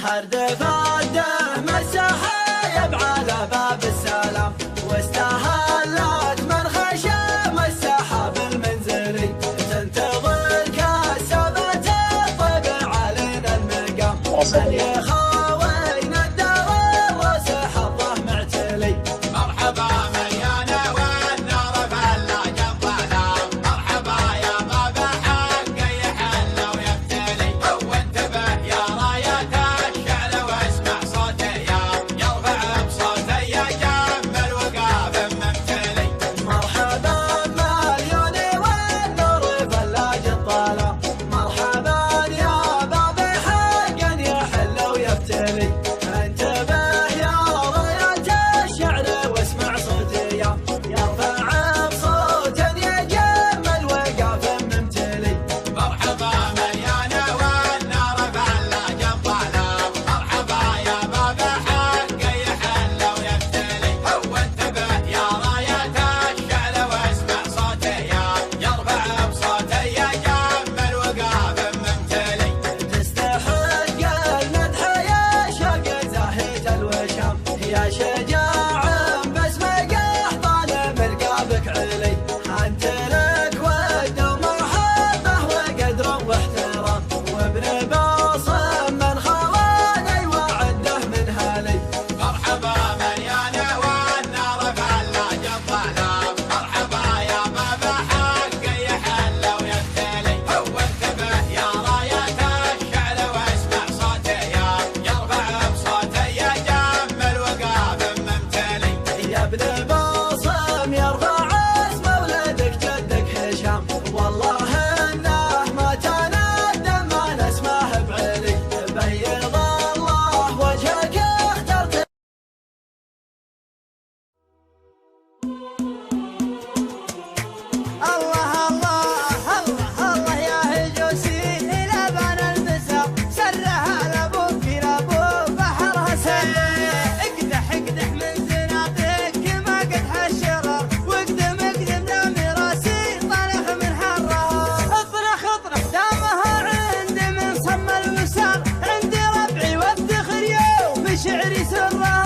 هردف عده مساحيب على باب السلام، واستهلت من خشم السحاب المنزلي، تنتظر كسبة الطبع علينا المقام، من يخاوينا الدار الراس حظه معتلي. مرحبا مليانة والنار فلا جنبنا، مرحبا يا باب حق يحل ويفتلي، وانتبه يا راية الشعل واسمع صوتي يرفع بصوتي يجمل وقاف ممتلي. مرحبا مليون والنور فلاج الظلام، مرحبا يا باب حق يحل ويفتلي، انتبه يا راية الشعر واسمع صوتي يرفع بصوت يجمل وقاف ممتلي. مرحبا مليانة والنار فلا جنبنا، مرحبا يا باب حق يحل ويفتلي، وانتبه يا راية الشعل واسمع صوتي يرفع بصوتي يجمل وقاف ممتلي. تستحق المدح يا شوق زاهد الوشام، يا شجاع بس قحطان مرقابك علي، انت لك ود ومحبه وقدر واحترام، وابن باصم من خواني وعده من هالي. مرحبا مليانة والنار فلا جنبنا، مرحبا يا باب حق يحل ويفتلي، وانتبه يا راية الشعل واسمع صوتي يرفع بصوتي يجمل وقاف ممتلي. يا ابن باصم يرفع اسم ولدك جدك هشام، والله انه ما تندم ما نسمه بعلي، بيض الله وجهك اخترت. الله الله الله الله يا هجوسي لبن المسا، سرها لابوك لابو بحرها سل، اقدح اقدح من زناقك ما قدح الشرر، واقدم اقدم دامي راسي طالع من حرها، اطرخ اطرخ دامها عندي من صم الوسار، عندي ربعي وافتخر يوم شعري سره،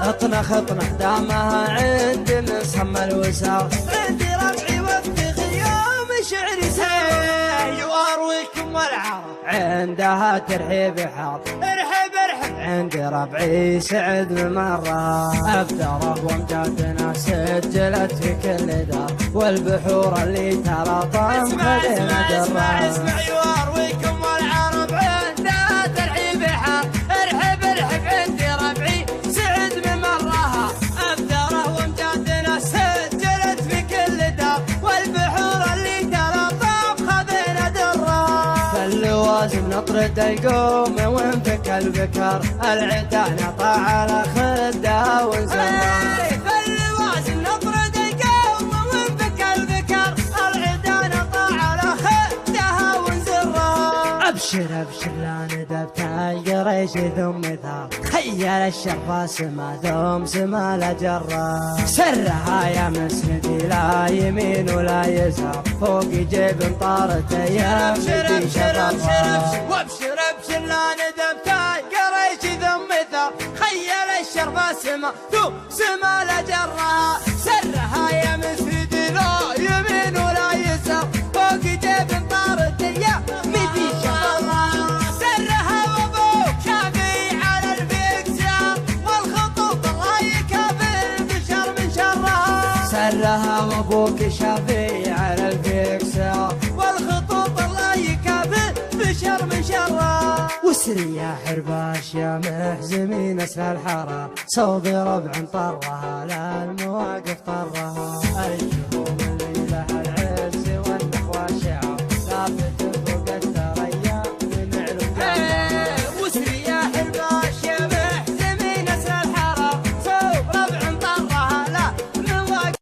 اطنخ اطنخ دامها عندي من صم الوسار، عندي ربعي وافتخر يوم شعري سير، وارويكم والعرب عندها ترحيب حار، ارحب ارحب عندي ربعي سعد بمرة، ابدره وامجادنا سجلت في كل دار، والبحور اللي تلاطم خلينا درة. اسمع يوارويكم والعرب عندها ترحيب حار، ارحب ارحب عندي ربعي سعد بمرها، ابدره وامجادنا سجلت في كل دار، والبحور اللي تلاطم خذينا درة. فاللوازم نطرد يقوم وانفك البكر، العتان طاع على خده ونزمه، فاللوازم نطرد يقوم وانفك البكر، العتان طاع على خدها ونزره. ابشر ابشر لا ندبت القريش ثم ثار، خيل الشرفة سما ثم سما لجرة، سرها يا مسندي لا يمين ولا يسار، فوق جيب طارت ايام ندي شرفها. وابشر ابشر لا ندبت القريش ثم ثار، خيل الشرفة سما ثم سما لجرة، سرها يا مسندي لا يمين ولا يسار، فوق جيب طارت ايام ندي شرفها، سرها وابوك شافي على البكسار، والخطوط الله يكافئ بشر من شرها، سرها وابوك شافي على البكسار، والخطوط الله يكافئ بشر من شرها. وسري يا حرباش يا محزمين اسل الحرى، صوب ربع طرها لا المواقف طرها، الجهوم اللي لها العز والنخوة شعر، ثابت فوق الثريا بمعلوم جرها. وسري يا حرباش يا محزمين اسل الحرى، صوب ربع طرها لا المواقف.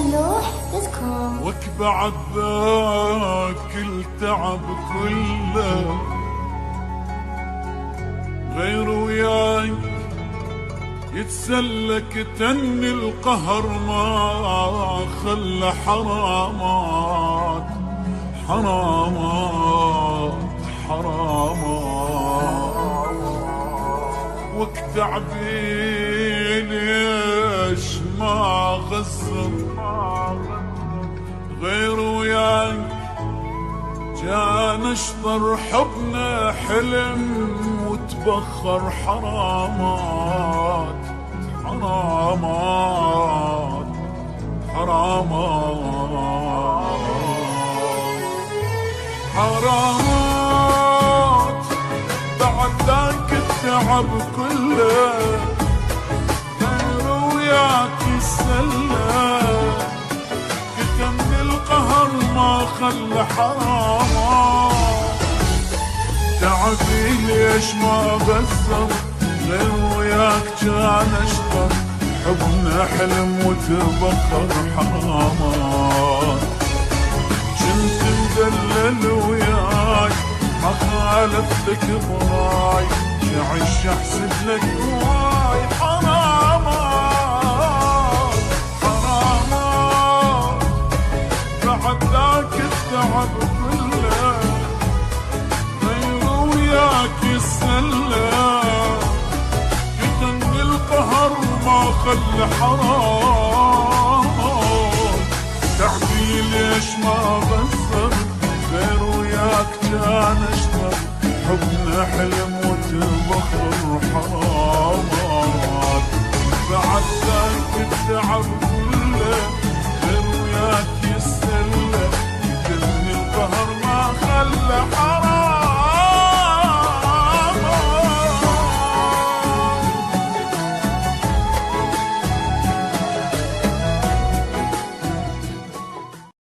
www.djlooh.com. وكبعد ذاك التعب كله غير وياي يتسلك تني القهر ما خلى حرامات حرامات حرامات وكتعبي ليش ما غزر غير وياي كان اشطر حبنا حلم وتبخر حرامات حرامات حرامات حرامات بعد ذاك التعب كله غير وياك السلة كتمني القهر ما خلى حرامات تعبي ليش ما بزر غير وياك كان اشطر حبنا حلم وتبخر حرامات كنت مدلل وياي ما خالفتك براي شعش احسب لك هواي حرامات حرامات بعد ذاك التعب كله غير وياك السلة كتني القهر ما خلى حرام تعبي ليش ما بزر غير وياك كان اشطر حبنا حلم وتبخر حرامات بعد ذاك التعب